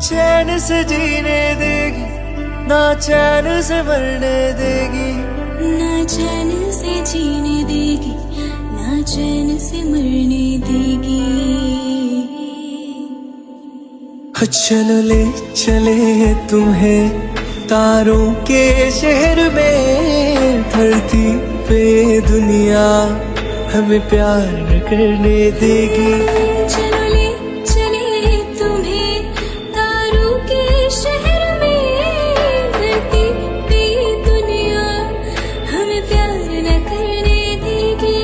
चैन से जीने देगी, ना चैन से मरने देगी। ना चैन से जीने देगी, ना चैन से मरने देगी। चलो ले चले तुम्हें तारों के शहर में, धरती पे दुनिया हमें प्यार न करने देगी। चलो ले चले तुम्हें तारों के शहर में, धरती पे दुनिया हमें प्यार न करने देगी।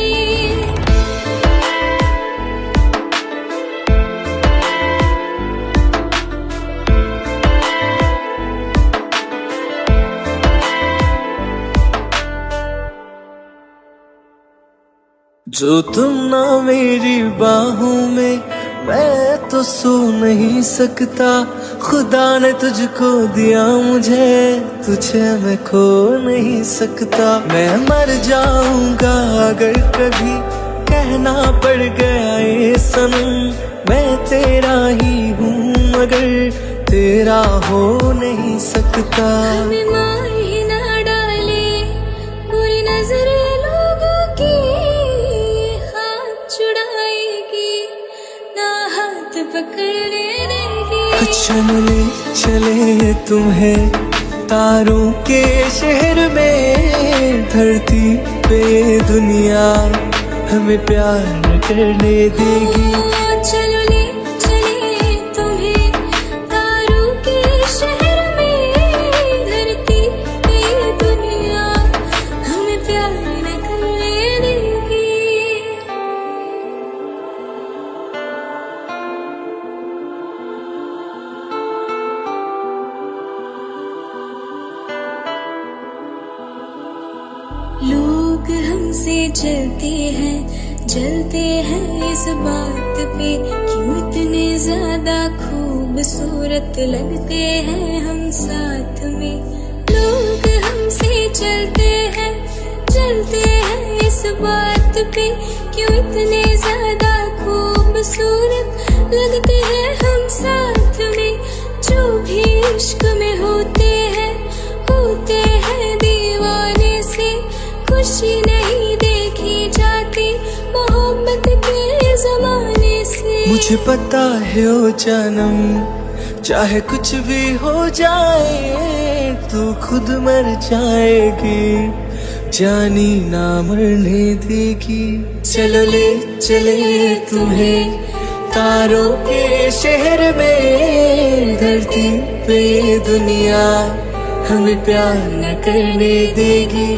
जो तुम ना मेरी बाहों में, मैं तो सो नहीं सकता। खुदा ने तुझको दिया मुझे, तुझे मैं खो नहीं सकता। मैं मर जाऊंगा अगर कभी कहना पड़ गया ये सनम, मैं तेरा ही हूँ मगर तेरा हो नहीं सकता। हमें मार ही ना डाले बुरी नजरें लोगों की, हाथ छुड़ाएगी ना हाथ पकड़ने देगी। चले चले तुम्हें तारों के शहर में, धरती पे दुनिया हमें प्यार न करने देगी। चलो ले चले तुम्हें तारों के शहर में, धरती पे दुनिया हमें प्यार न करने देगी। लोग हमसे जलते हैं इस बात पे, क्यों इतने ज्यादा खूबसूरत लगते हैं हम साथ में। लोग हमसे जलते हैं इस बात पे, क्यों इतने ज्यादा खूबसूरत लगते हैं हम साथ में। जो भी इश्क में होते हैं दीवाने से, खुशी नहीं देखी जाती मोहब्बत के जमाने से। मुझे पता है ओ जानम, चाहे कुछ भी हो जाए तू खुद मर जाएगी, जानी ना मरने देगी। चलो ले चले तुम्हें तारों के शहर में, धरती पे दुनिया हमें प्यार न करने देगी।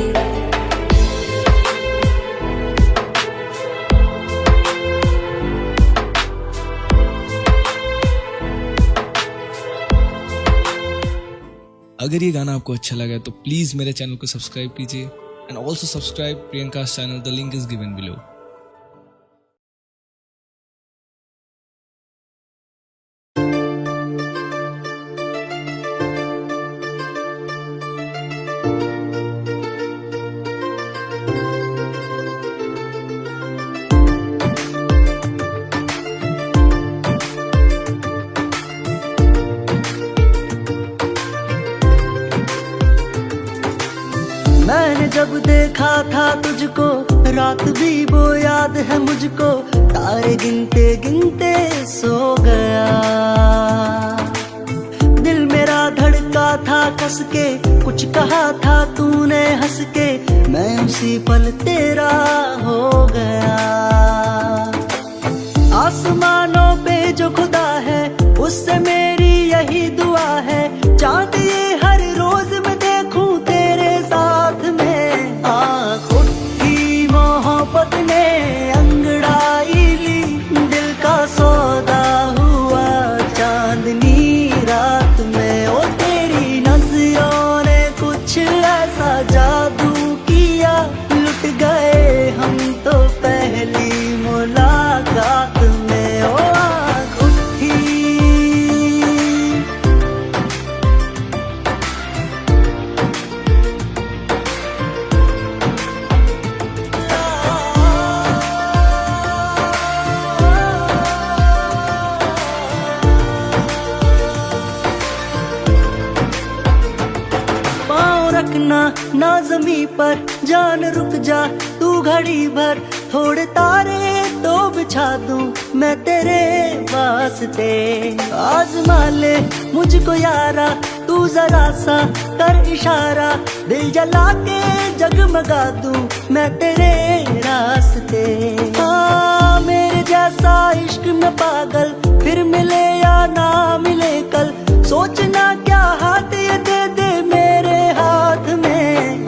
अगर ये गाना आपको अच्छा लगा तो प्लीज़ मेरे चैनल को सब्सक्राइब कीजिए and also subscribe Priyanka's channel, the link is given below. मैंने जब देखा था तुझको, रात भी वो याद है मुझको, तारे गिनते गिनते सो गया। दिल मेरा धड़का था कस के, कुछ कहा था तूने हंस के, मैं उसी पल तेरा हो गया। आसमानों पे जो खुदा है उससे मेरी यही दुआ है, चांद ये हर रोज मैं देखूं तेरे साथ में। खुद की मोहब्बत ने अंगड़ाई ली, दिल का सौदा हुआ चांदनी रात में। ओ तेरी नजरों ने कुछ ऐसा जादू किया, लुट गए हम जमी पर जान रुक जा तू घड़ी भर, थोड़े तारे तो बिछा दूं मैं तेरे वास्ते। आजमा ले मुझको यारा तू जरा सा कर इशारा, दिल जला के जगमगा दूं मैं तेरे रास्ते। हाँ मेरे जैसा इश्क में पागल फिर मिले या ना मिले कल, सोचना क्या हाथ ये दे दे मेरे हाथ में।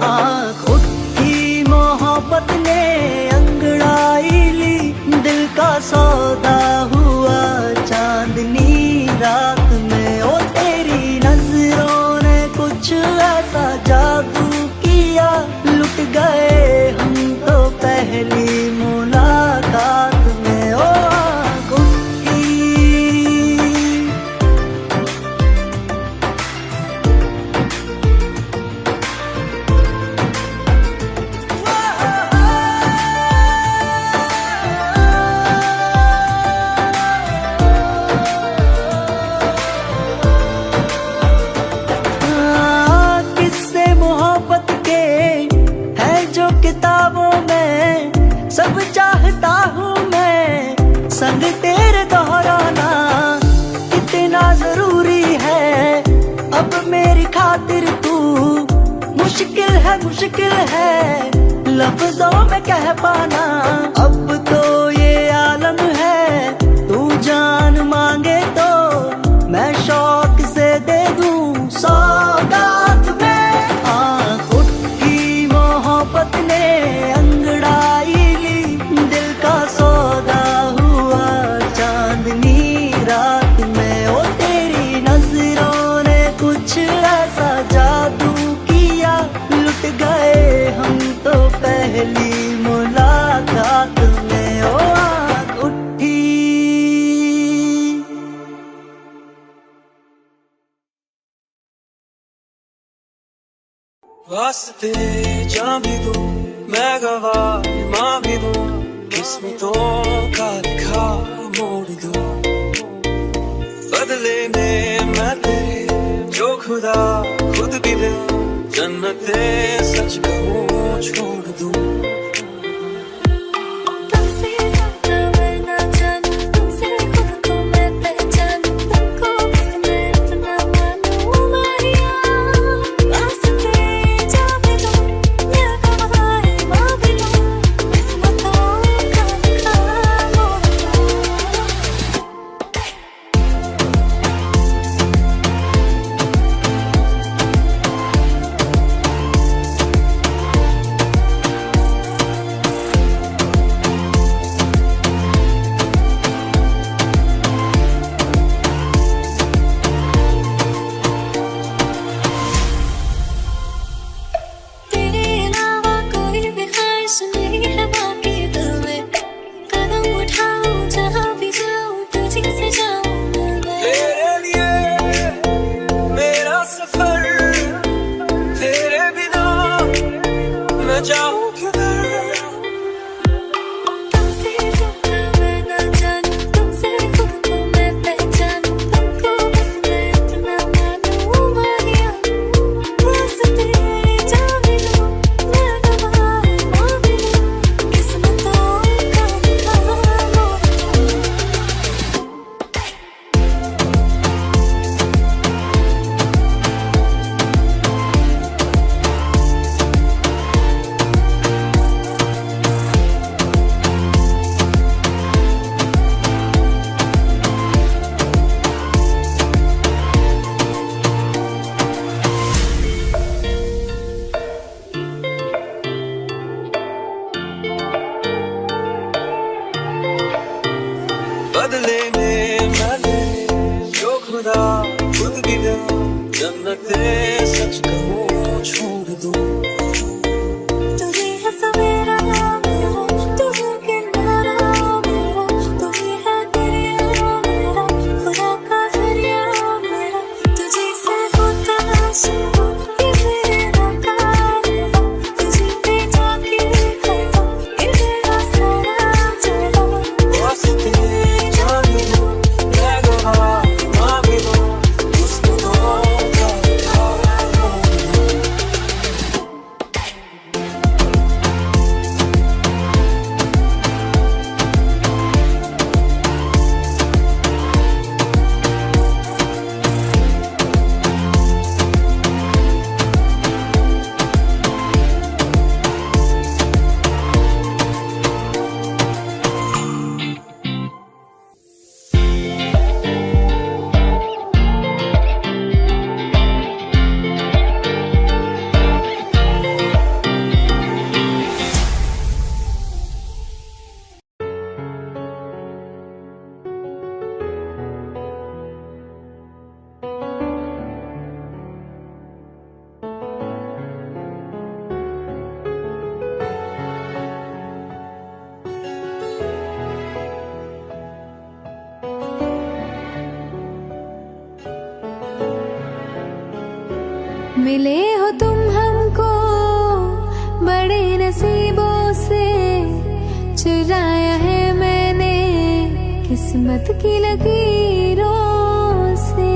आँख उठी मोहब्बत ने अंगड़ाई ली, दिल का सौदा हुआ चांदनी रात में। ओ तेरी नजरों ने कुछ ऐसा जादू किया, लुट गए हम तो पहली मुलाकात में। ओ आँख उठी किस्से मोहब्बत के है जो किताबों में, सब चाहता हूँ मैं संग तेरे दोहराना। कितना जरूरी है अब मेरी खातिर तू, मुश्किल है लफ्जों में कह पाना। अब तो ये आलम है तू जान मांगे तो मैं शौक से दे दूं सौगात में। आँख उठी मोहब्बत ने अंगड़ाई ली, दिल का सौदा हुआ चांदनी रात में। ओ तेरी नजरों ने कुछ ऐसा जादू किया, लुट गए हम तो पहली मुलाकात में। ओ आँख उठी वास्ते जा भी दूं मैं गवाह माँ भी दूं, किस्मतों का लिखा मोड़ दूं। बदले में मैं तेरे जो खुदा खुद भी दे, जन्नते सच कहूँ छोड़ दूं। तुमसे ज्यादा मैं ना जानूं, तुमसे खुद को मैं पहचानूं, तुमको बस मैं इतना मानूं माहिया। वास्ते जा भी दूं मैं गवाह माँ भी दूं, किस्मतों का लिखा मोड़ दूं। तेरे अलावा कोई भी ख्वाहिश नहीं है बाकी दिल में, कदम उठाऊं जहाँ भी जाऊं तुझी से जाऊं मैं। तेरे लिए मेरा सफर, तेरे बिना मैं जाऊं किधर। तुमसे ज्यादा मैं ना जानूं, तुमसे खुद को मैं पहचानूं, तुमको बस मैं इतना मानूं माहिया। वास्ते जा भी दूं मैं गवाह माँ भी दूं, किस्मतों का लिखा मोड़ दूं। बदले में मैं तेरे जो खुदा खुद भी दे, जन्नते सच कहूँ छोड़ दूं। तुझे है सवेरा मेरा, तू है किनारा मेरा, तू ही है दरिया मेरा, खुदा का जरिया मेरा। तुझे से होता शुरू ये मेरा कारवां, तुझे पे जाके खड़ा ये मेरा सारा जहां। वास्ते जा भी दूं मैं गवाह माँ भी दूं, किस्मतों का लिखा मोड़ दूं। मिले हो तुम हमको बड़े नसीबों से, चुराया है मैंने किस्मत की लकीरों से।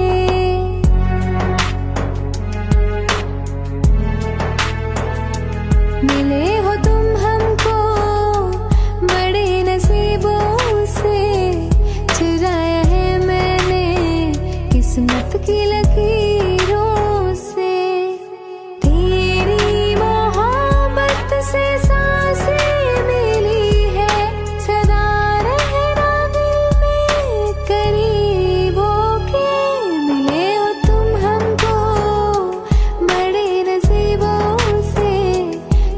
मिले हो तुम हमको बड़े नसीबों से, चुराया है मैंने किस्मत की लकीरों से। तेरी मोहब्बत से सांसें मिली है, सदा रहना दिल में करीब होके। मिले हो तुम हमको बड़े नसीबों से,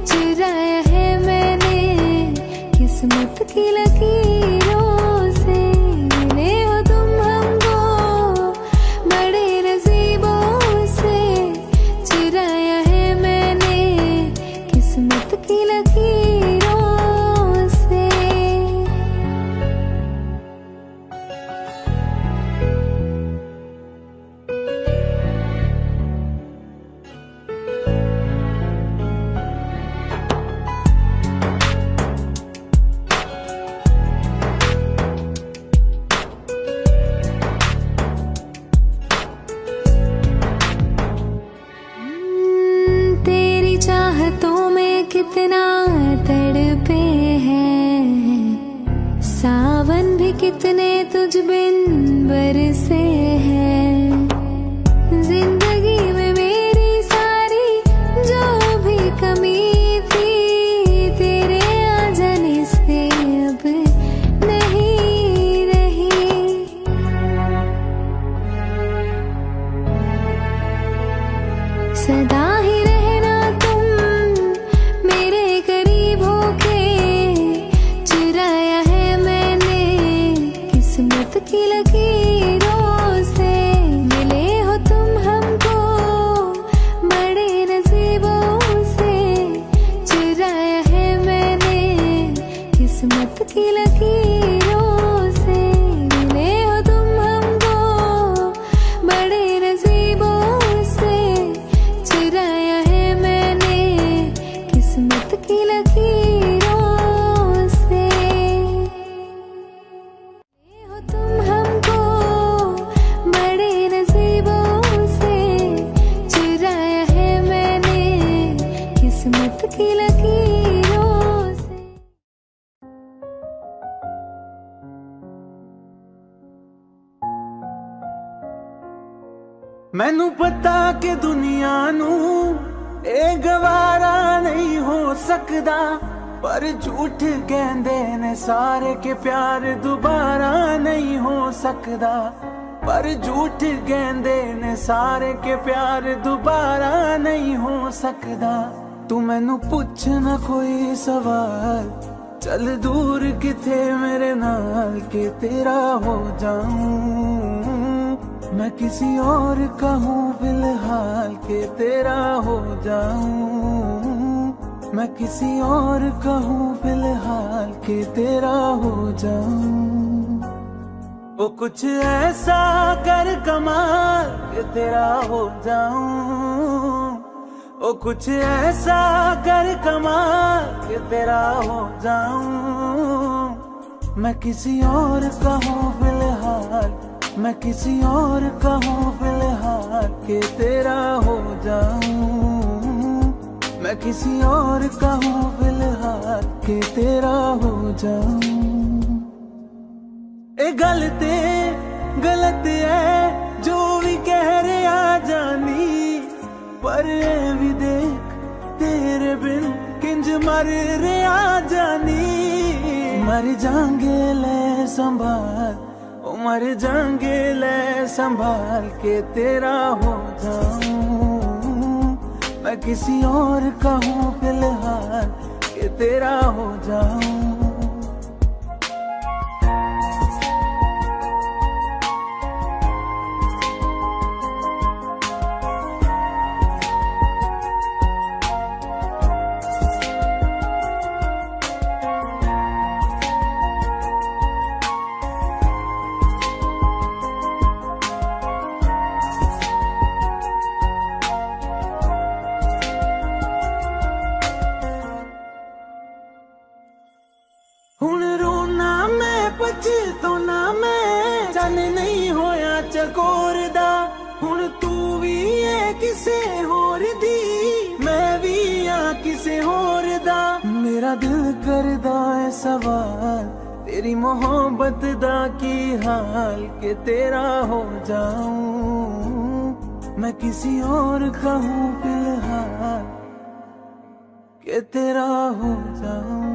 चुराया है मैंने किस्मत की लकीरों से। मिले हो तुम हमको बड़े नसीबों से, चुराया है मैंने किस्मत की लकीरों से। तेरी चाहतों में कितना तड़पे हैं, सावन भी कितने तुझ बिन बरसे हैं। जिंदगी में मेरी सारी जो भी कमी थी, तेरे आ जाने से अब नहीं रही। सदा ही रहना तुम मेरे करीब होके, चुराया है मैंने किस्मत की लकीरों से। मिले हो तुम हमको बड़े नसीबों से, चुराया है मैंने किस्मत की लकीरों से। मिले हो तुम हमको बड़े नसीबों से, चुराया है मैंने किस्मत की लकीरों से। मिले हो तुम हमको बड़े नसीबों से, चुराया है मैंने किस्मत की लकीरों से। मैनू पता कि दुनिया नू ए गवारा नहीं हो सकदा, पर झूठ कहंदे ने सारे के प्यार दोबारा नहीं हो सकदा। पर झूठ कहंदे ने सारे के प्यार दोबारा नहीं हो सकदा। तू मैनू पुछ ना कोई सवाल, चल दूर किथे मेरे नाल के तेरा हो जाऊं। मैं किसी और का हूँ फिलहाल के तेरा हो जाऊं। मैं किसी और का हूँ फिलहाल के तेरा हो जाऊं। वो कुछ ऐसा कर कमाल के तेरा हो जाऊं। वो कुछ ऐसा कर कमाल के तेरा हो जाऊं। मैं किसी और का हूँ फिलहाल, मैं किसी और का हूँ फिलहाल के तेरा हो जाऊं। मैं किसी और का हूँ फिलहाल के तेरा हो जाऊं। ए गलत है जो भी कह रहे आ जानी, पर ए भी देख तेरे बिन किंज मर रहे आ जानी। मर जाएंगे ले संभाल, ओ मर जाएंगे ले संभाल के तेरा हो जाऊं। मैं किसी और का हूँ फिलहाल के तेरा हो जाऊं। विच तो ना मैं चन नहीं होया चकोर दा हुण तू भी है किसे होर दी मैं भी आ किसे होर दा मेरा दिल करदा है सवाल तेरी मोहब्बत दा की हाल के तेरा हो जाऊं मैं किसी और का हूँ फिलहाल के तेरा हो जाऊं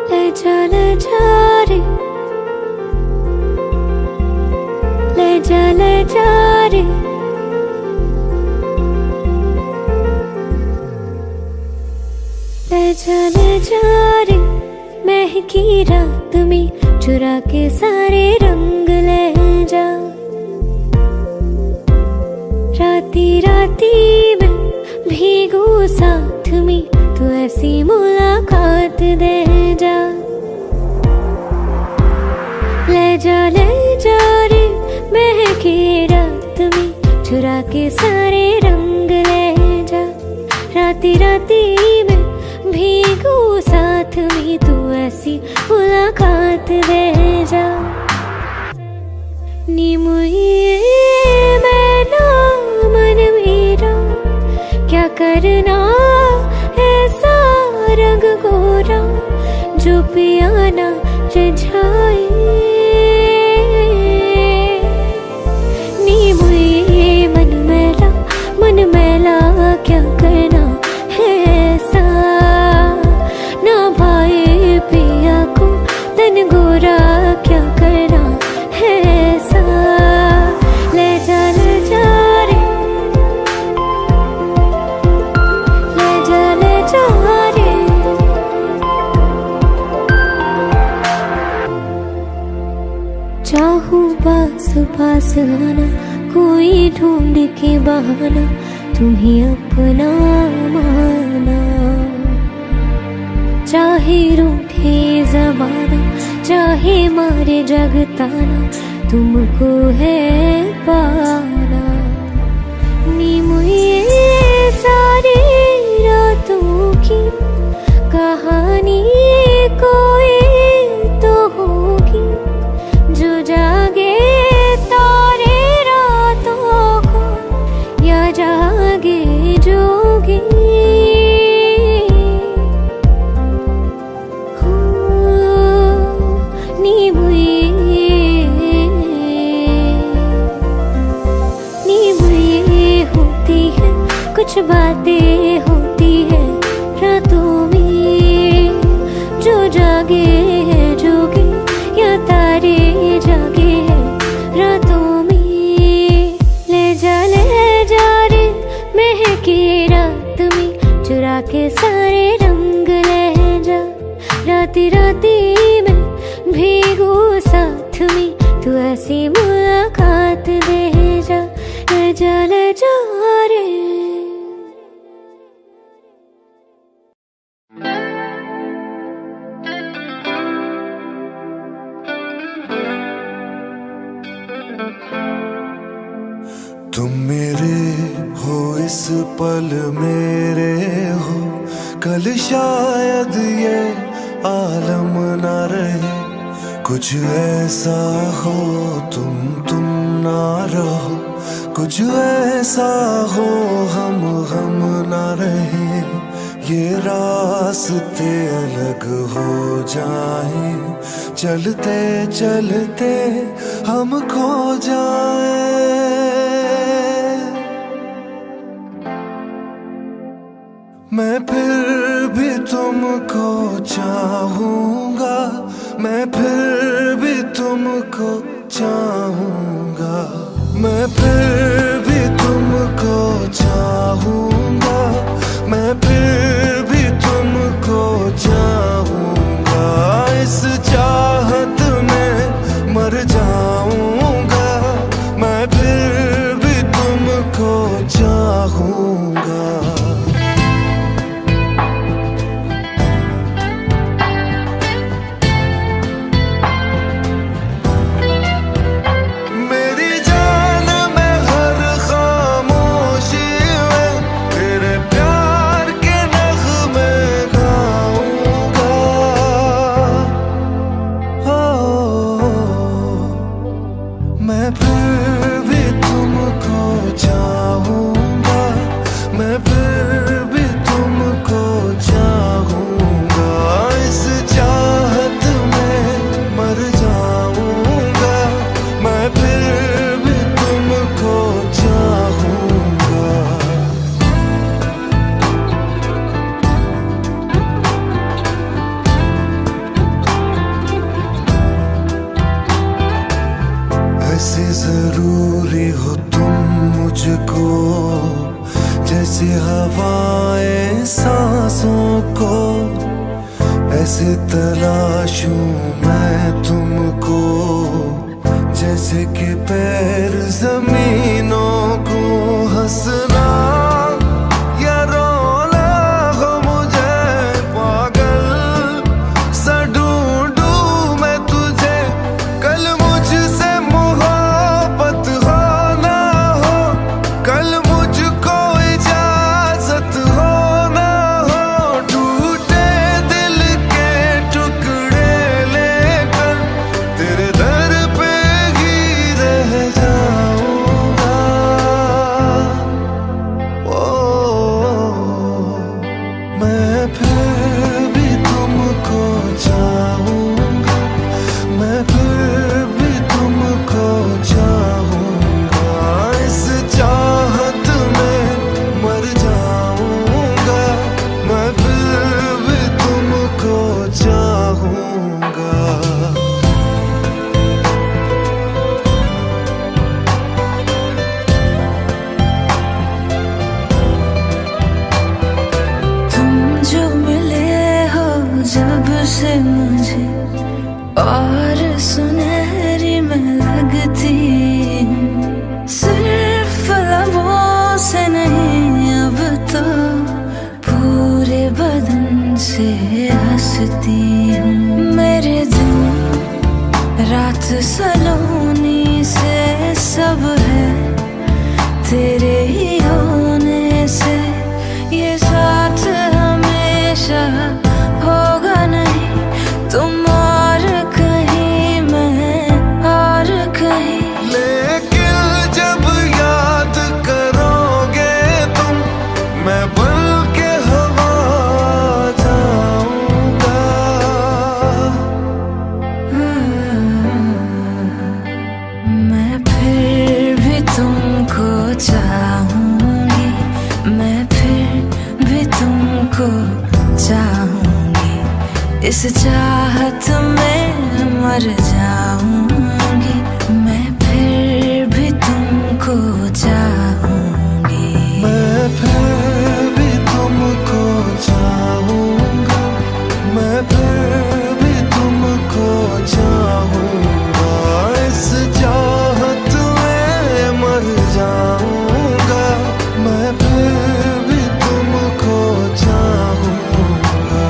ले जा रे ले जा रे ले जा रे महकी रात में चुरा के सारे रंग ले जा राती राती में भीगू साथ में तू ऐसी मुलाकात दे जा ले जा रे महकी रात में चुरा के सारे रंग ले जा राती राती में भीगू साथ में तू ऐसी मुलाकात दे जा नी मुझे मैना मन मेरा क्या करना ऐसा रंग गोरा जो पियाना रिझाए नी मुझे मन मैला क्या करना है ऐसा ना भाई पिया को तन गोरा क्या करना है ऐसा ले जा रे ले जा रे चाहूं पास पास आना कोई ढूंढ के बहाना तुम्हें अपना माना चाहे रूठे ज़माना चाहे मारे जगताना तुमको है पाना नी मुझे सारी रातों की कहानी कोई तो होगी जो जागे तारे रातों को या जागे जोगी नी मुझे होती है कुछ बातें होती है रातों में जो जागे है जोगे या तारे जागे है रातों में ले जा रे महके रात में चुरा के सारे रंग ले जा राती राती में भीगू साथ में तू ऐसी मुलाकात दे जा ले जा रे तुम मेरे हो इस पल मेरे हो कल शायद ये आलम ना रहे कुछ ऐसा हो तुम ना रहो कुछ ऐसा हो हम ना रहे ये रास्ते अलग हो जाए चलते चलते हम खो जाए मैं फिर भी तुमको चाहूंगा मैं फिर भी तुमको चाहूंगा मैं फिर भी तुमको चाहूंगा मैं फिर भी तुमको चाहूंगा इस चाहत में मर जाऊंगा मैं फिर भी तुमको चाहूंगा तुझको, जैसे हवाएं सांसों को, ऐसे तलाशूं मैं तुमको, जैसे कि पैर जमीनों को। हंसना या रोना हो मुझे पागल सा ढूंढूं मैं तुझे, कल मुझसे मोहब्बत हो ना हो, कल मुझको इजाजत हो ना हो, टूटे दिल के टुकड़े लेकर तेरे दर पे ही रह जाऊंगा। ओ मैं फिर भी तुमको चाहूंगा, मैं फिर भी तुमको चाहूंगा, इस चाहत में मर जाऊंगा, मैं फिर भी तुमको चाहूंगा। तुम जो मिले हो जब से मुझे, और सुनहरी मैं लगती हूँ, सिर्फ लबों से नहीं अब तो पूरे बदन से हंसती हूँ। मेरे दिन रात सलोनी से सब है तेरे ही होने से, ये साथ हमेशा होगा नहीं, तुम और कहीं मैं और कहीं। लेकिन जब याद करोगे तुम, मैं बन के हवा जाऊंगा। मैं फिर भी तुमको चाहूंगी, मैं फिर भी तुमको चाहूंगी, इस चाहत में मर जाऊंगी, मैं फिर भी तुमको चाहूंगी। मैं फिर भी तुमको चाहूंगा, मैं फिर भी तुमको चाहूंगा, इस चाहत में मर जाऊंगा, मैं फिर भी तुमको चाहूंगा।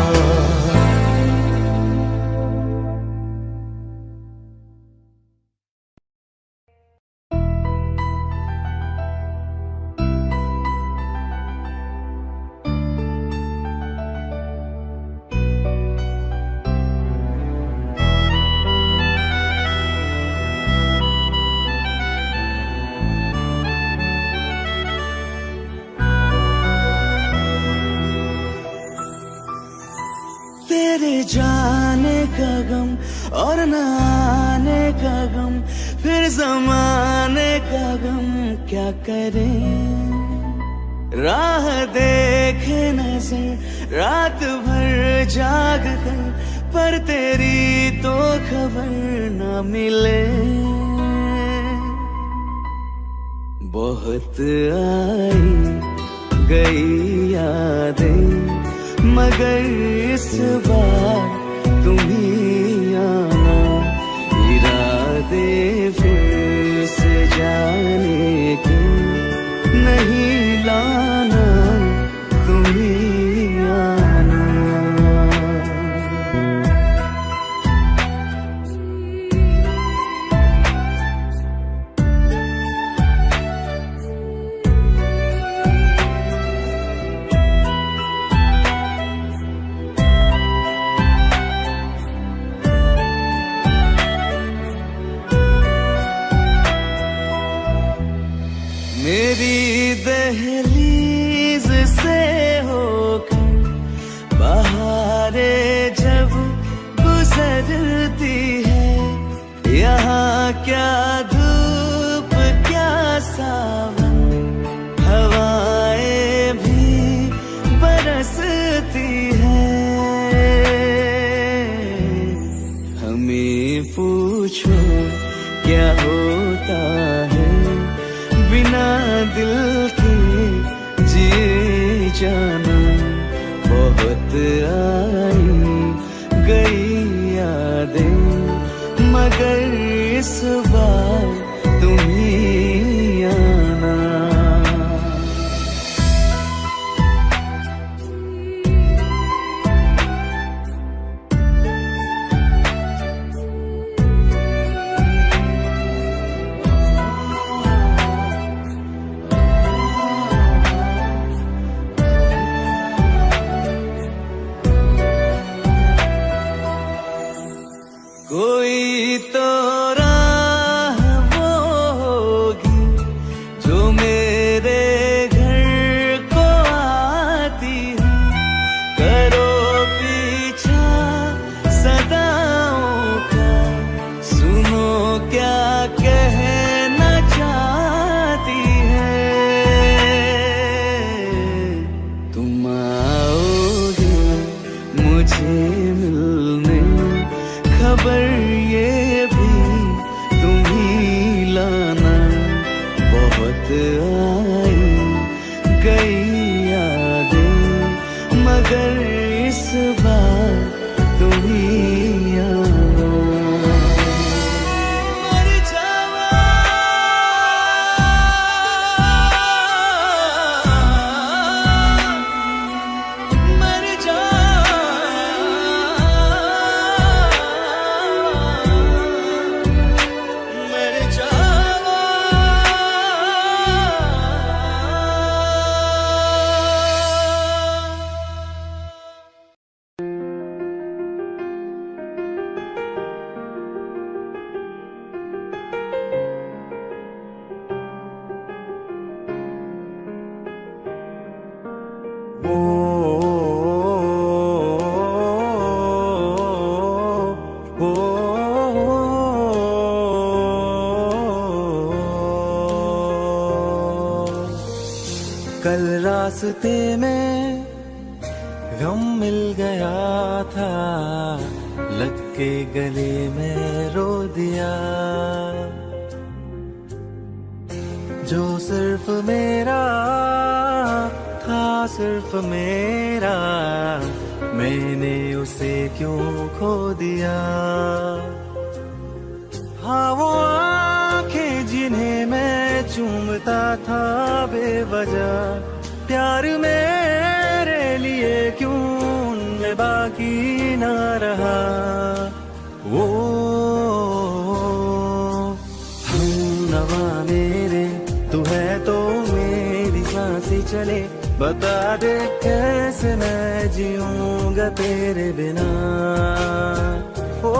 तेरे जाने का गम और न आने का गम, फिर जमाने का गम क्या करें। राह देखे नजर रात भर जाग कर, पर तेरी तो खबर न मिले। बहुत आई गई यादें, मगर इस बार तुम ही आना, इरादे फिर से जाने के नहीं लाना, तुम ही आना। मेरी दहलीज से होकर बहारें जब गुजरती है, यहाँ क्या धूप क्या सावन, हवाएं भी बरसती है। हमें पूछो क्या होता है बिना दिल की जी जाना, बहुत आई गई यादें, मगर इस बार तुम ही आना। कोई तो राह वो होगी जो मेरे घर को आती है, करो पीछा सदाओं का, सुनो क्या कहना चाहती है। तुम आओगे मुझे मिलने, खबर ये भी तुम ही लाना, बहुत आई गई यादें, मगर इस बार तुम ही आना। मर जावा, मर जावा, मर जावा। कल रास्ते में गम मिल गया था, लग के गले में रो दिया, जो सिर्फ मेरा था, सिर्फ मेरा, मैंने उसे क्यों खो दिया। हाँ वो आंखें जिन्हें मैं चूमता था बेवजह, प्यार मेरे लिए क्यों उनमें बाकी ना रहा। वो हम नवा मेरे, तू है तो मेरी सांसें चले, बता दे कैसे मैं जीऊंगा तेरे बिना। ओ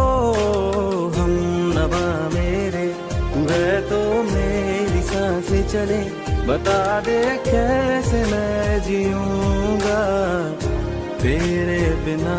हम नवा मेरे, तू है तो मेरी सांसें चले, बता दे कैसे मैं जीऊंगा तेरे बिना।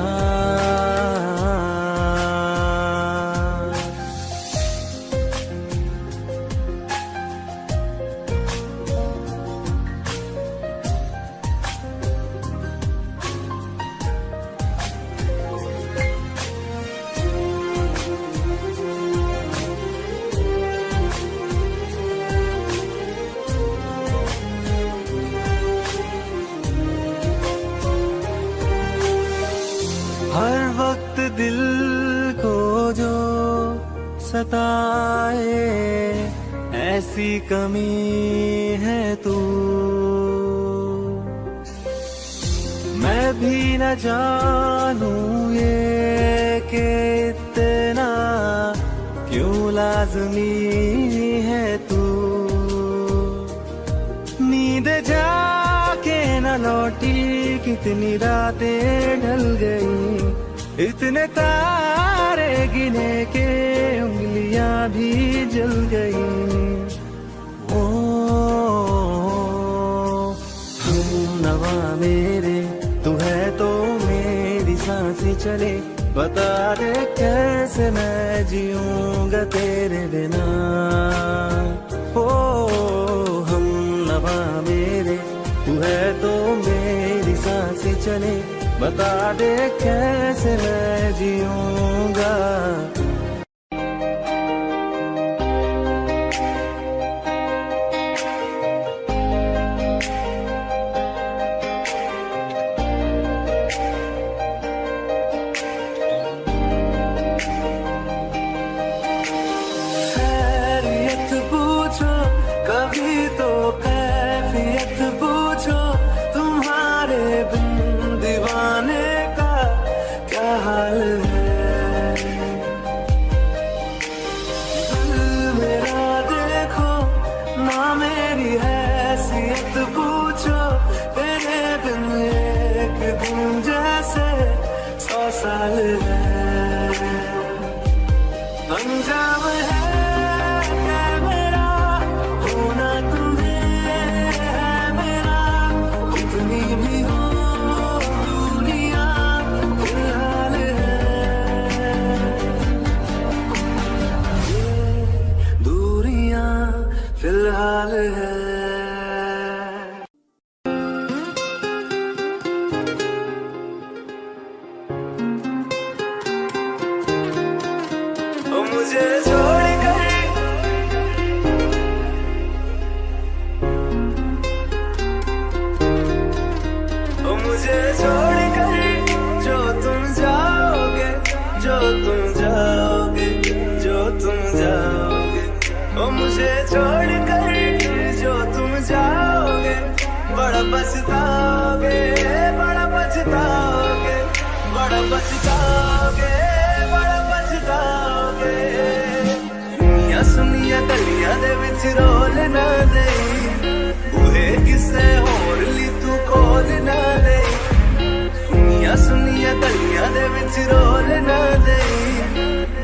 हर वक्त दिल को जो सताए, ऐसी कमी है तू, मैं भी न जानूं ये कि इतना क्यों लाज़मी है तू। नींद जाके न लौटी, कितनी रातें ढल गई, इतने तारे गिने के उंगलियां भी जल गई। ओ हम नवा मेरे, तू है तो मेरी सांसें चले, बता दे कैसे मैं जीऊंगा तेरे बिना। ओ हम नवा मेरे, तू है तो मेरी सांसें चले, बता दे कैसे मैं जीऊंगा। मत पूछो, तेरे बिन एक दिन जैसे 100 साल है। अंजाम है मेरा होना तुम्हें, है मेरा कितनी भी हो दुनिया फिलहाल है। ये दूरियां फिलहाल है। ओ मुझे छोड़ कर, ओ मुझे छोड़ कर जो तुम जाओगे, जो तुम जाओगे, जो तुम जाओगे। ओ मुझे छोड़ कर जो तुम जाओगे, बड़ा पछताओगे, बड़ा पछताओगे, बड़ा पछताओगे, बड़ा पछताओगे। सुनिया सुनिया गलियां दे विच रोल ना देई, बूहे किसे होर ली तू खोल ना देई। सुनिया सुनिया गलियां दे विच रोल ना देई,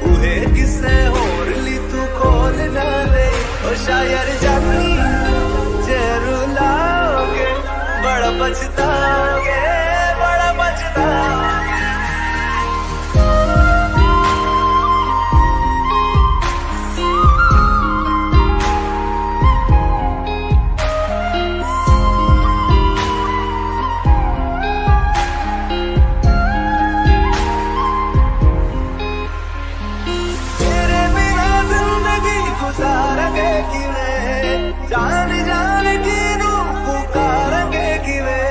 बूहे किसे होर ली तू खोल ना देई। ओ शायर जानी जे रुलाओगे, बड़ा पछताओगे, बड़ा पछताओगे। तेरे बिना जिंदगी गुजारेंगे किवें, जान जान किनू पुकारेंगे किवें।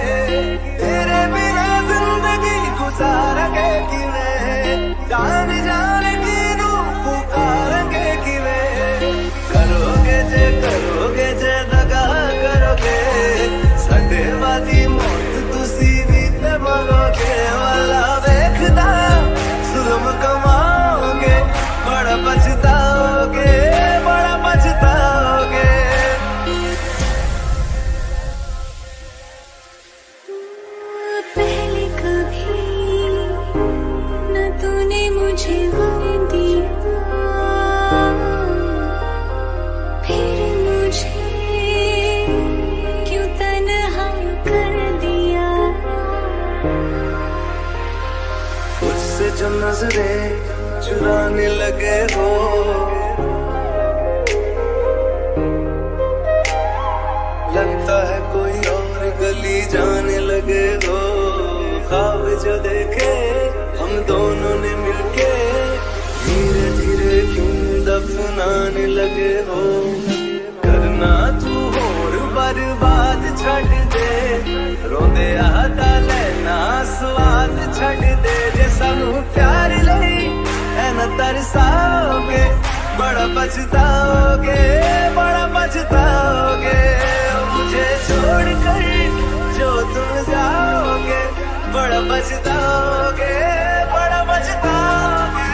तेरे बिना जिंदगी गुजारेंगे किवें, जान जान किनू पुकारेंगे किवें। करोगे जे दगा करोगे, साडे वाली मौत तुसी भी ते मरोगे। वाला वेखदा जुल्म कमाओगे, बड़ा पछताओगे, बड़ा पछताओगे। पहले कभी न तूने मुझे गम दिया, फिर मुझे क्यों तन्हा कर दिया। मुझसे जो नजरें चुराने लगे हो, लगता है कोई और गली जाने लगे हो। ख्वाब जो देखे हम दोनों ने मिलके, धीरे धीरे क्यों दफनाने लगे हो। करना तू होर बर्बाद छड़ दे, रोंदे आदा लेना स्वाद छड़ दे। जे सानू प्यार लई ऐना तरसाओगे, बड़ा पछताओगे, बड़ा पछताओगे। मुझे छोड़ कर जो तुम जाओगे, बड़ा पछताओगे, बड़ा पछताओगे।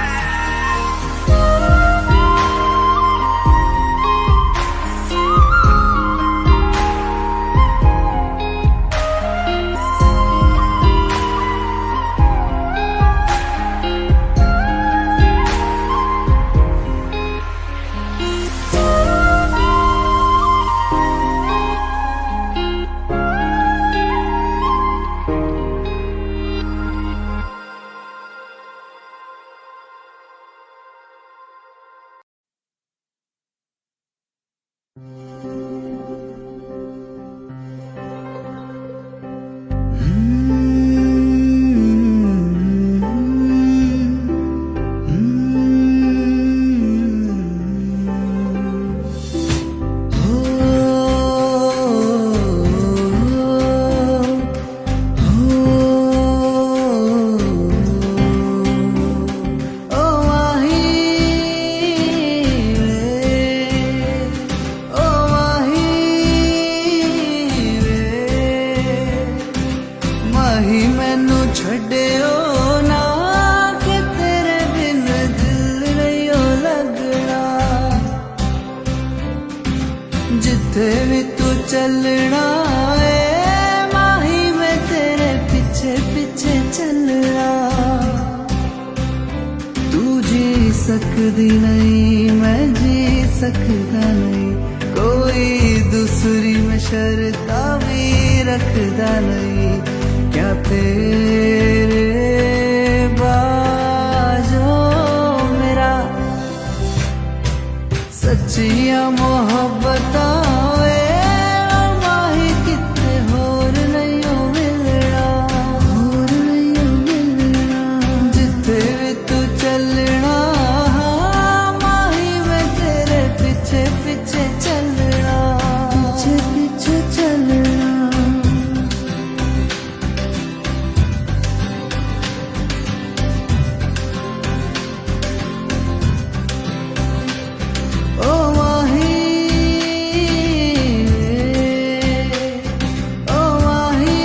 सकती नहीं, मैं जी सकता नहीं, कोई दूसरी में शर्ता भी रखता नहीं। क्या तेरे बाजो मेरा सच्चिया मोहब्बत माही कितने होर नहीं हो मिलना, होर नहीं हो मिलना। जिथे भी तू चलना माही मैं तेरे पीछे पीछे चलना, पीछे पीछे चलना। ओ माही, ओ माही,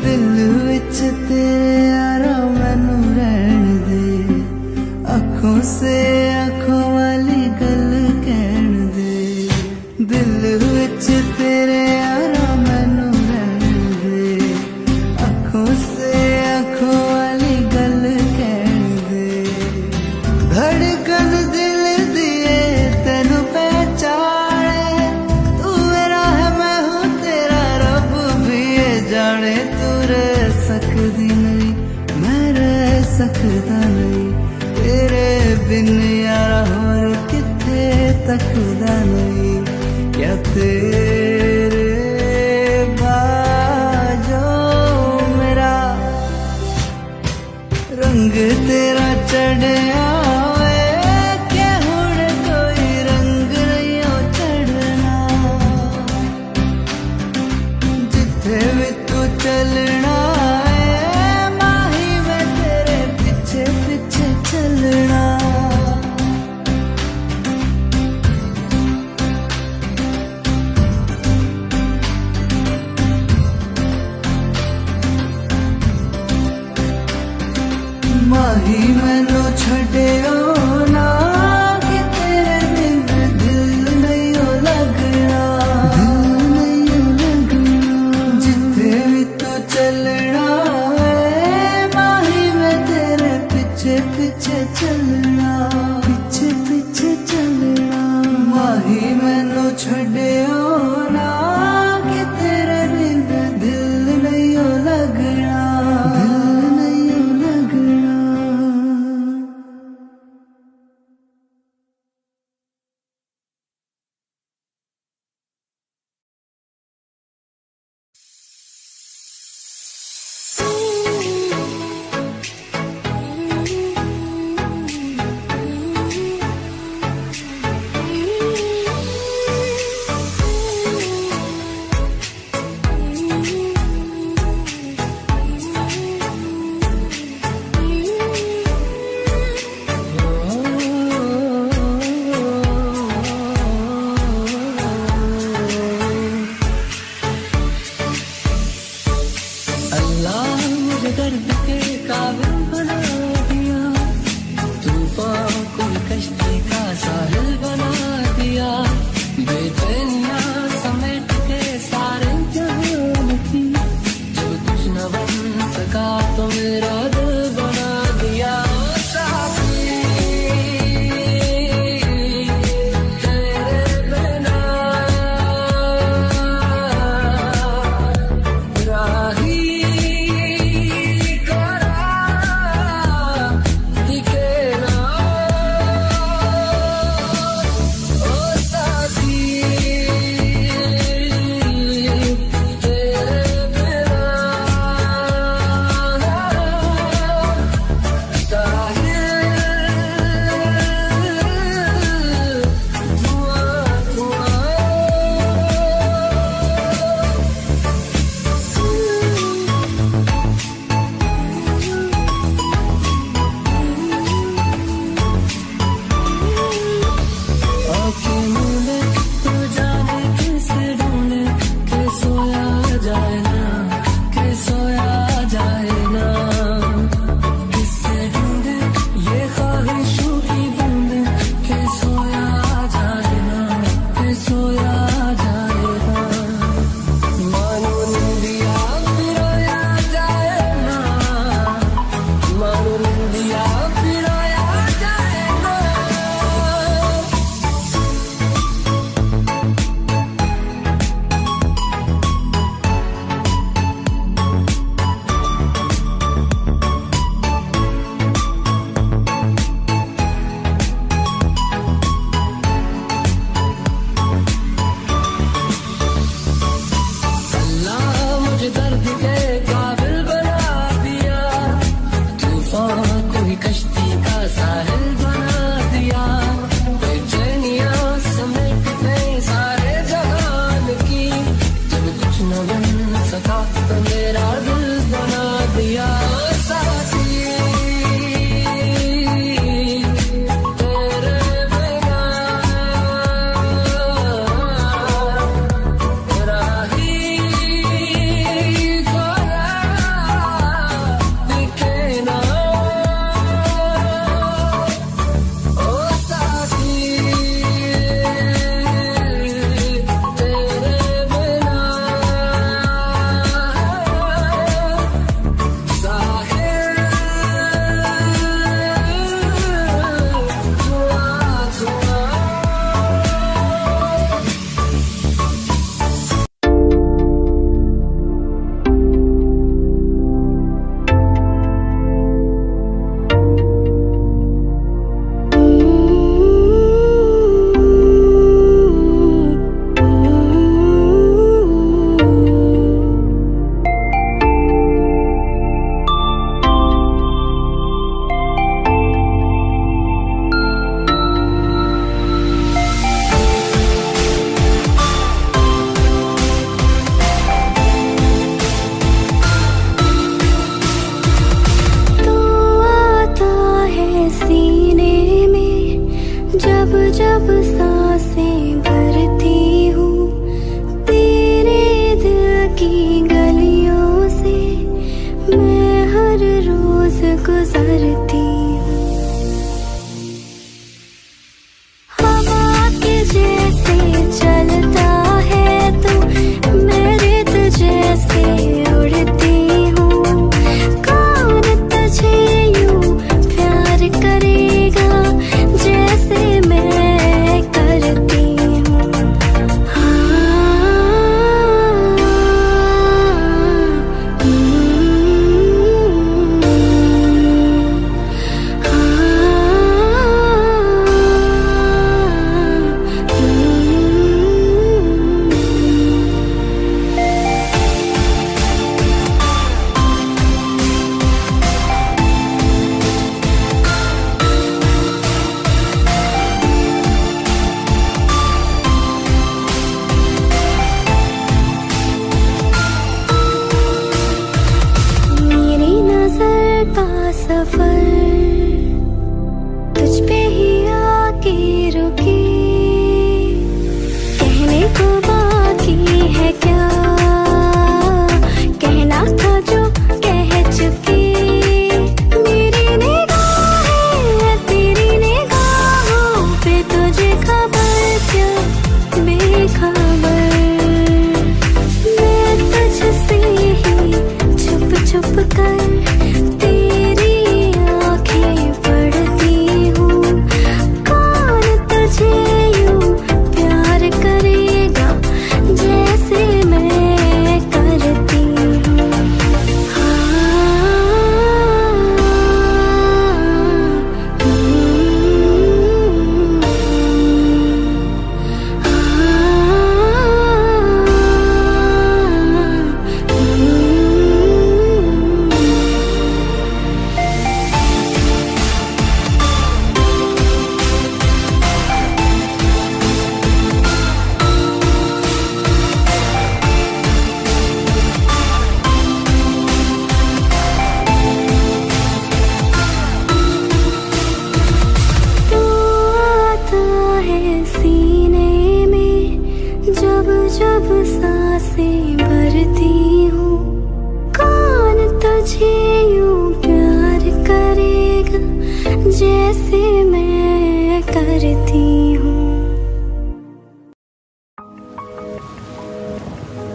दिल विच तेरे यारा मैनू रहन दे, अखों से अखों वाली गल कहन दे। दिल विच तेरे यारा मैनू रहन दे, अखों से अखों वाली गल कहन दे। धड़कन दिल दिए तेनू पहचाने, तू मेरा है मैं हूँ तेरा, रब भी ये जाने। तू रह सकती नहीं, मैं रह सकता नहीं, तेरे बिन यारा होर किथे तकदा नहीं। क्या तेरे बाजो मेरा रंग तेरा चढ़िया वे, के हुण कोई रंग नहीं हो चढ़ना। जिथे भी तू चलना माही मैं तेरे पीछे पीछे चलना। माही मैनू छड्डियो ना, कि तेरे बिन दिल नहीं हो लगना, दिल नहीं हो लगना। जिथे भी तू चलना माही मैं तेरे पीछे पीछे चलना, पीछे पीछे चलना। माही मैनू छड्डियो ना, कि तेरे बिन दिल नहीं हो लगना, दिल नहीं हो लगना।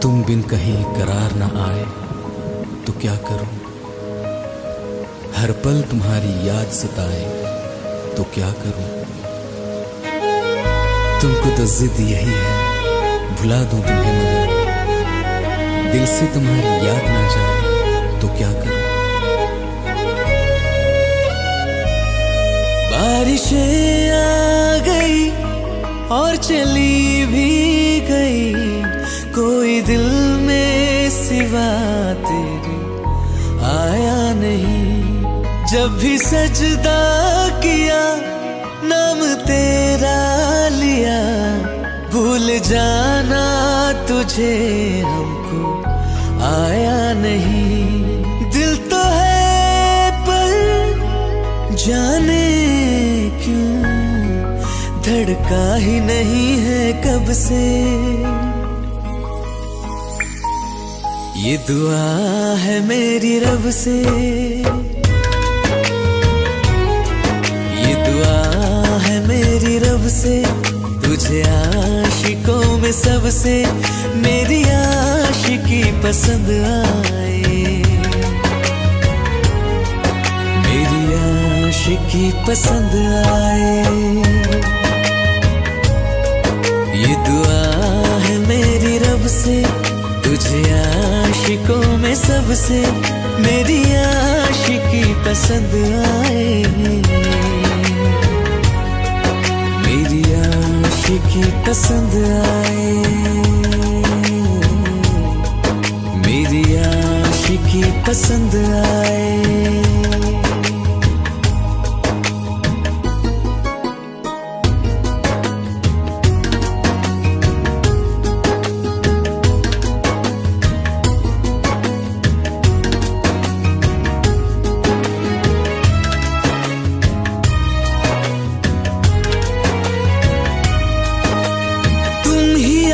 तुम बिन कहीं करार ना आए तो क्या करूं, हर पल तुम्हारी याद सताए तो क्या करूं। तुमको तो जिद यही है भुला दूं तुम्हें, मगर दिल से तुम्हारी याद ना जाए तो क्या करूं। बारिशें आ गई और चली भी गई, कोई दिल में सिवा तेरे आया नहीं। जब भी सजदा किया नाम तेरा लिया, भूल जाना तुझे हमको आया नहीं। दिल तो है पर जाने क्यों धड़का ही नहीं है कब से। ये दुआ है मेरी रब से, ये दुआ है मेरी रब से, तुझे आशिकों में सबसे मेरी आशिकी पसंद आए, मेरी आशिकी पसंद आए। ये दुआ है मेरी रब से, तुझे आशिकों में सबसे मेरी आशिकी पसंद आए, मेरी आशिकी पसंद आए, मेरी आशिकी पसंद आए।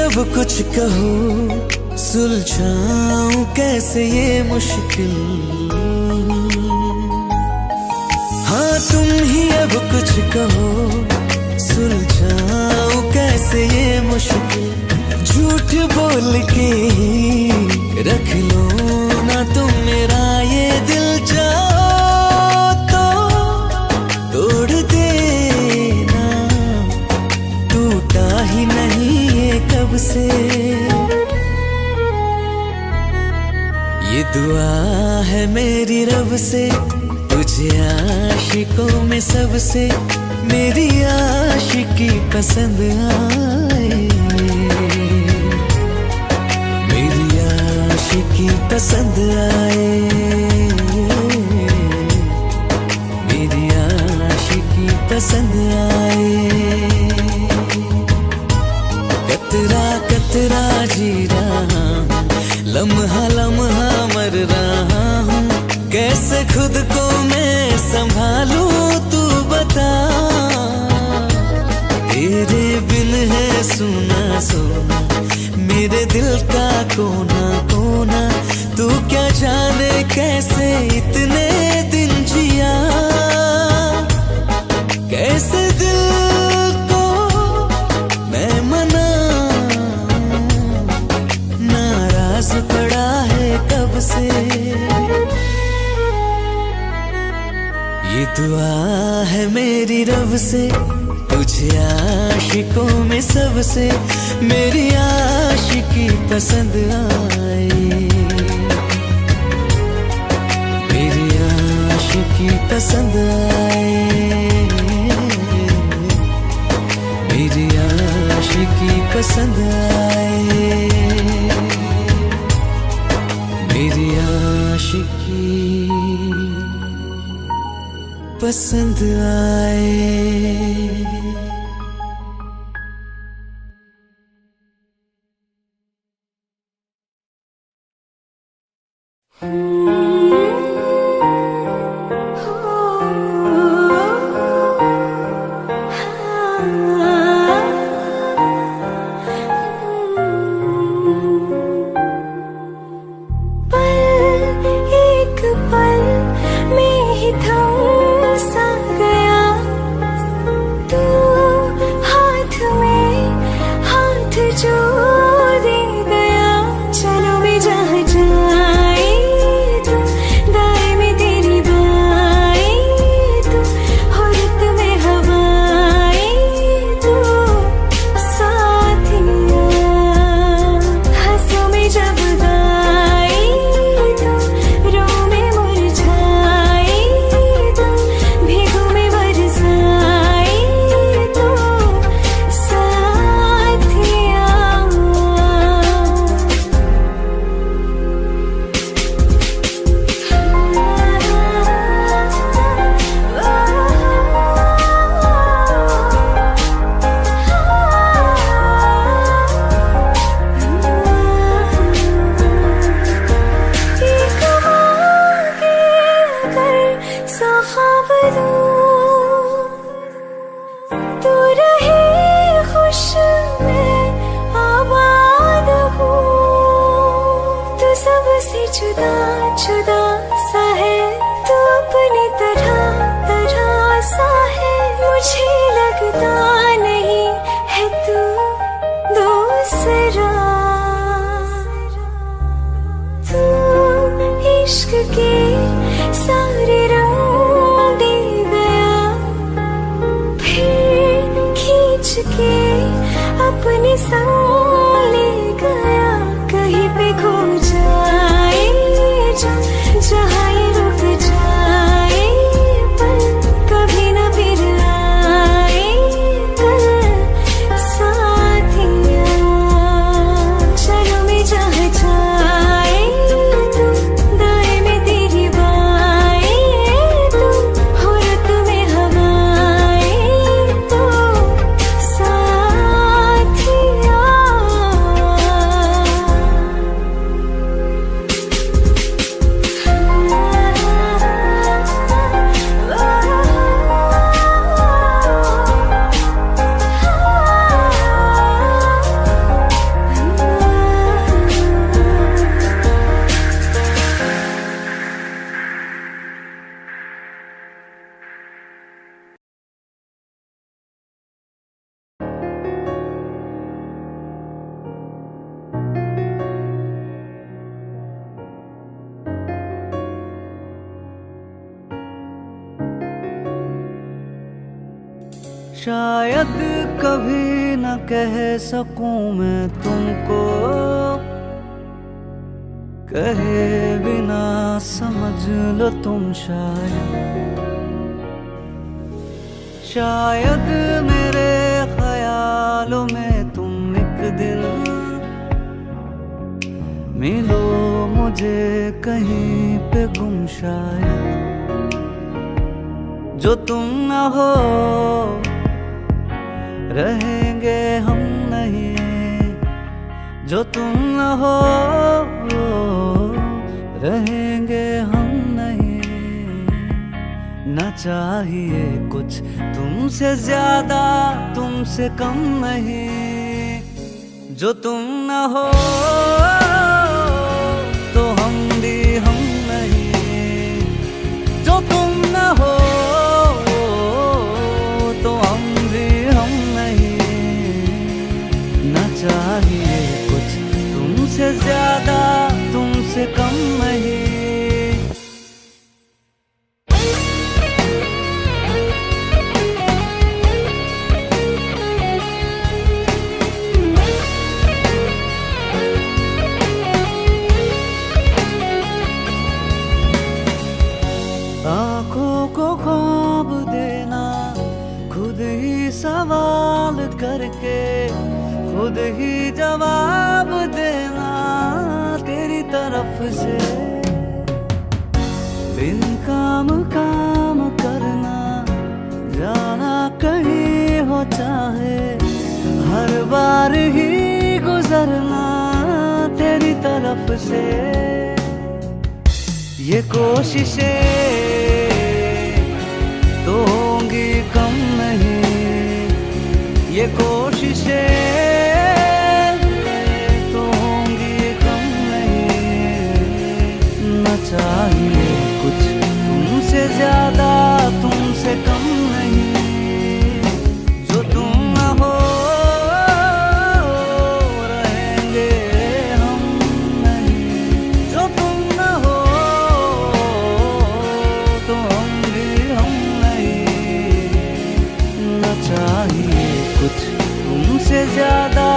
अब कुछ कहो सुलझाऊं कैसे ये मुश्किल, हाँ तुम ही अब कुछ कहो सुलझाऊं कैसे ये मुश्किल। झूठ बोल के रख लो ना तुम मेरा ये दिल, जाओ तो तोड़ देना, टूटा ही नहीं कब से। ये दुआ है मेरी रब से, तुझे आशिकों में सबसे मेरी आशिकी पसंद आए, मेरी आशिकी पसंद आए, मेरी आशिकी पसंद आए। कतरा कतरा जी रहा हूँ, लम्हा लम्हा मर रहा हूँ, कैसे खुद को मैं संभालूं तू बता। तेरे बिन है सुना सुना मेरे दिल का कोना कोना, तू क्या जाने कैसे इतने दिन जिया, कैसे दिल को मैं मना, नाराज पड़ा है कब से। ये दुआ है मेरी रब से, तुझे आशिकों में सबसे मेरी आशिकी पसंद आए, मेरी आशिकी पसंद आए, मेरी आशिकी पसंद आए, मेरी आशिकी पसंद आए। जो दे गया जुदा जुदा सा है तू अपनी तरह तरह सा है, मुझे लगता नहीं है तू दूसरा। तू इश्क के सारे रंग दे गया, फिर खींच के अपने संग ले गया। कहीं पे खो जाए जहाँ ये रुक जाए, पर कभी न फिर आए कल साथिया। चलो मैं जहाँ जाए तू, दाएं में तेरी बाएं तू, हो रुत में हवाएं तू साथिया। शायद कभी न कह सकूं मैं तुमको, कहे बिना समझ लो तुम शायद मेरे ख्यालों में तुम एक दिन मिलो मुझे कहीं पे गुम। शायद जो तुम न हो रहेंगे हम नहीं, जो तुम न हो रहेंगे हम नहीं। न चाहिए कुछ तुमसे ज्यादा तुमसे कम नहीं, जो तुम न हो तो हम भी हम नहीं, जो तुम न हो चाहिए कुछ तुमसे ज्यादा तुमसे कम नहीं। आँखों को ख्वाब देना, खुद ही सवाल करके खुद ही जवाब देना तेरी तरफ से। बिन काम काम करना, जाना कहीं हो चाहे, हर बार ही गुजरना तेरी तरफ से। ये कोशिशें तो होंगी कम नहीं, ये कोशिशें चाहिए कुछ तुमसे ज्यादा तुमसे कम नहीं, जो तुम न हो रहेंगे हम नहीं, जो तुम न हो तो हम भी हम नहीं। न चाहिए कुछ तुमसे ज्यादा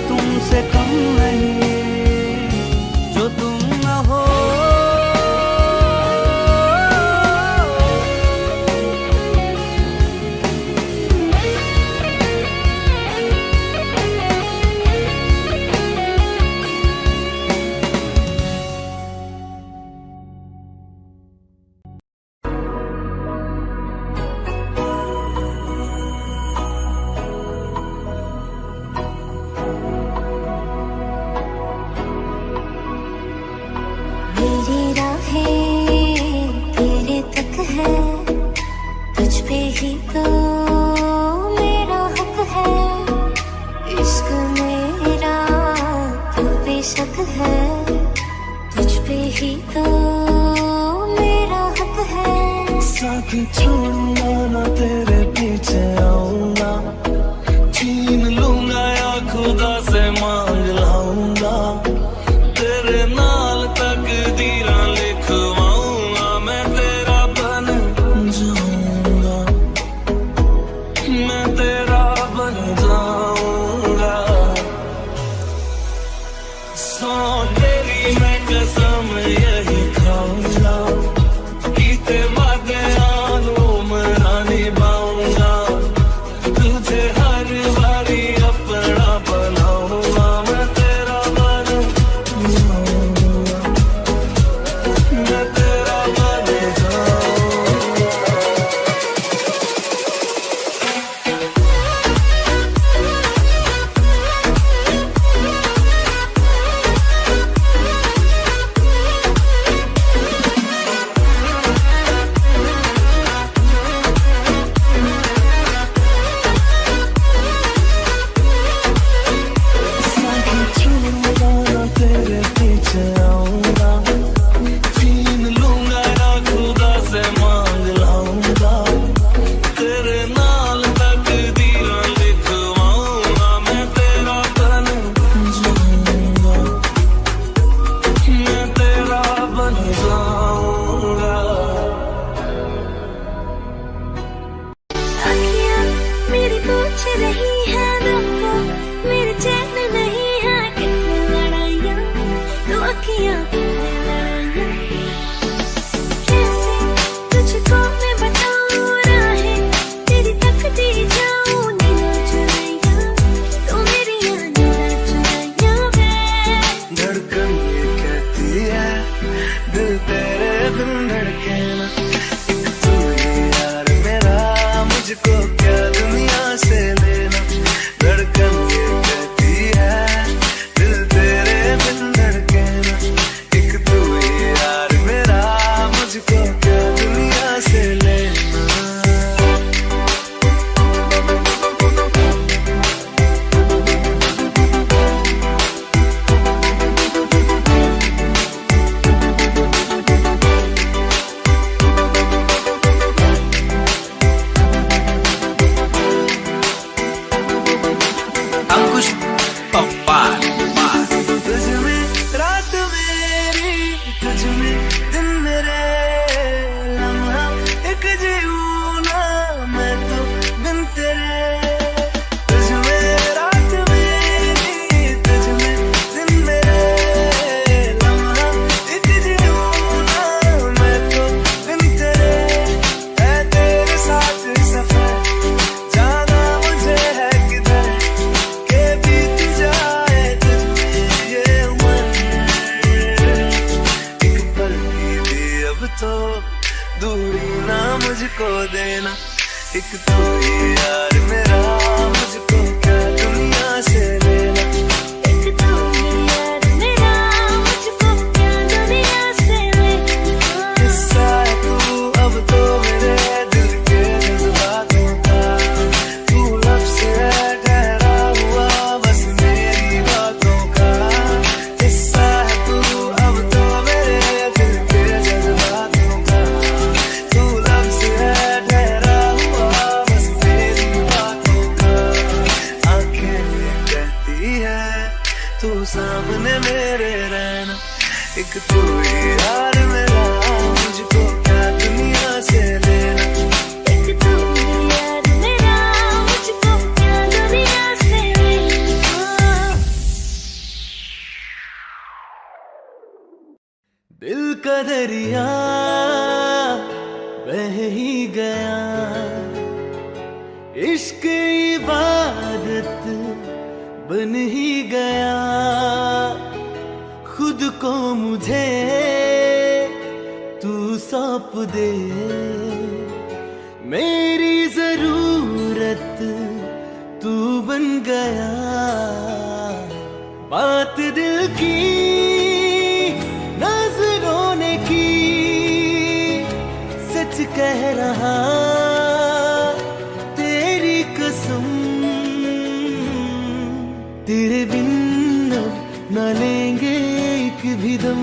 तुमसे कम नहीं, जो तुम न हो ही तो मेरा हक है, इश्क मेरा तो बेशक है, तुझ पे यही तो मेरा हक है। साथ छोड़ूंगा ना तेरे पीछे आऊंगा, छीन लूंगा या खुदा से मांग लाऊंगा, तेरे नाल तकदीरां लिखवाऊंगा, मैं तेरा बन जाऊंगा, मैं तेरा बन जाऊंगा। सौ तेरी मैं कसम यही खाऊंगा, कीते वादे मना निभाऊंगा, तुझे हर बारी अपना बनाऊंगा, मैं तेरा बन जाऊंगा, मैं तेरा बन जाऊंगा। तेरे पीछे आऊंगा, छीन लूंगा या खुदा से मांग लाऊंगा, तेरे नाल तकदीरां लिखवाऊंगा, मैं तेरा बन जाऊंगा, मैं तेरा बन जाऊंगा। आँखियाँ मेरी पूछ रही है तुमको, मेरे चैन नहीं है कितनी लड़ाइयाँ, तो आँखियाँ कितनी लड़ाइयाँ, कैसे तुझको मैं बताऊँ राहें, तेरी तकती जाऊँ नीला चुराइयाँ, तो मेरी नीला चुराइयाँ वे। धड़कन ये कहती है दिल तेरे बिन धड़के ना, एक तू ही यार मेरा, मुझको क्या दुनिया से लेना। धड़कन ये कहती है दिल तेरे बिन धड़के ना, एक तू ही यार मेरा, मुझको क्या दुनिया से लेना। अंकुश पप्पार, तुझ में रात मेरी, तुझ में दिन मेरे, लम्हा एक जीऊं ना मैं तो बिन तेरे। तुझ में रात मेरी, तुझ में दिन मेरे, लम्हा एक जीऊं ना मैं तो बिन तेरे। है तेरे साथ सफर, जाना मुझे है किधर, के बीत जाए तुझमें ये उम्र, एक पल की भी अब तो दूरी ना मुझको देना, एक तू ही यार मेरा, मुझको क्या दुनिया से लेना। एक तू ही यार मेरा, मुझको क्या दुनिया से लेना। हिस्सा है तू अब तो मेरे दिल के जज्बातों का, तू लफ्ज़ है ठहरा हुआ बस मेरी बातों का। हिस्सा है तू अब तो मेरे दिल के जज्बातों का, तू लफ्ज़ है ठहरा हुआ बस मेरी बातों का। आंखें ये कहती है तू सामने मेरे रहना, एक तू ही यार मेरा, मुझको क्या दुनिया से लेना। एक तू ही यार मेरा, मुझको क्या दुनिया से लेना। दिल का दरिया बह ही गया, इश्क इबादत बन ही गया, खुद को मुझे तू सौंप दे, मेरी जरूरत तू बन गया। बात दिल की नजरों ने की, सच कह रहा तेरी कसम, तेरे बिन अब न लेंगे एक भी दम।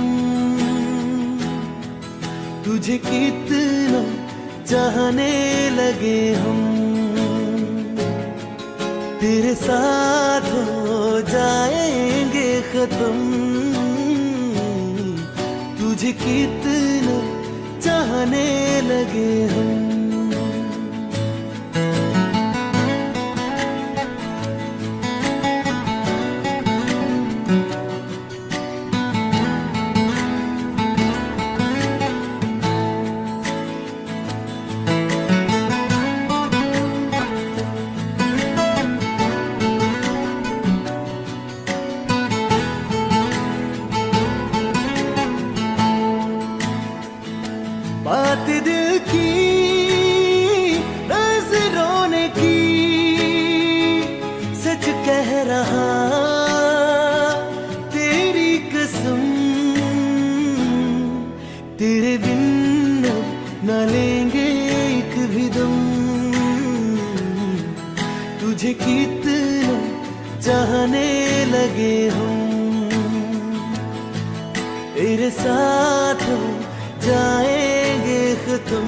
तुझे कितना चाहने लगे हम, तेरे साथ हो जाएंगे खत्म। तुझे कितना चाहने लगे हम। बात दिल की नजरों ने की, सच कह रहा तेरी कसम। तेरे बिन न लेंगे एक भी दम। तुझे कितना चाहने लगे हम, तेरे साथ जाएंगे खत्म।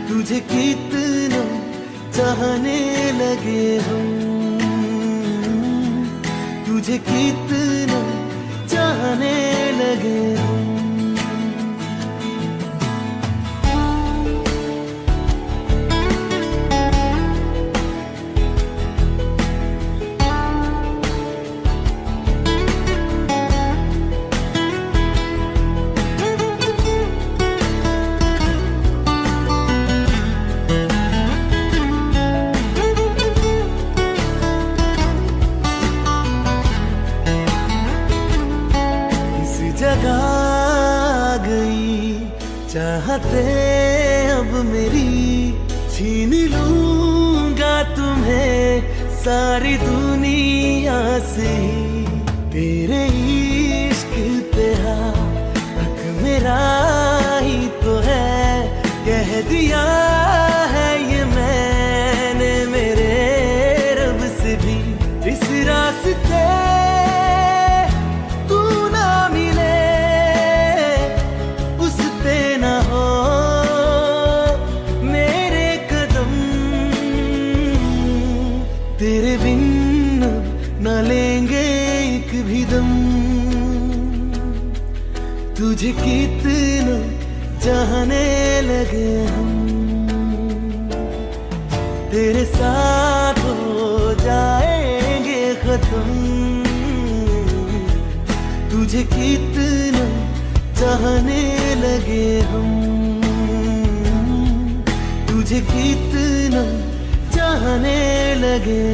तुझे कितना चाहने लगे हम, तुझे कितना चाहने लगे हम। जगा गई चाहते अब मेरी, छीन लूंगा तुम्हें सारी दुनिया से। तेरे इश्क पे हक मेरा ही तो है, कह दिया है ये मैंने मेरे रब से भी। इस रास्ते तेरे बिन न लेंगे एक भी दम। तुझे कितना चाहने लगे हम, तेरे साथ हो जाएंगे खत्म। तुझे कितना चाहने लगे हम, तुझे कितना चाहने लगे।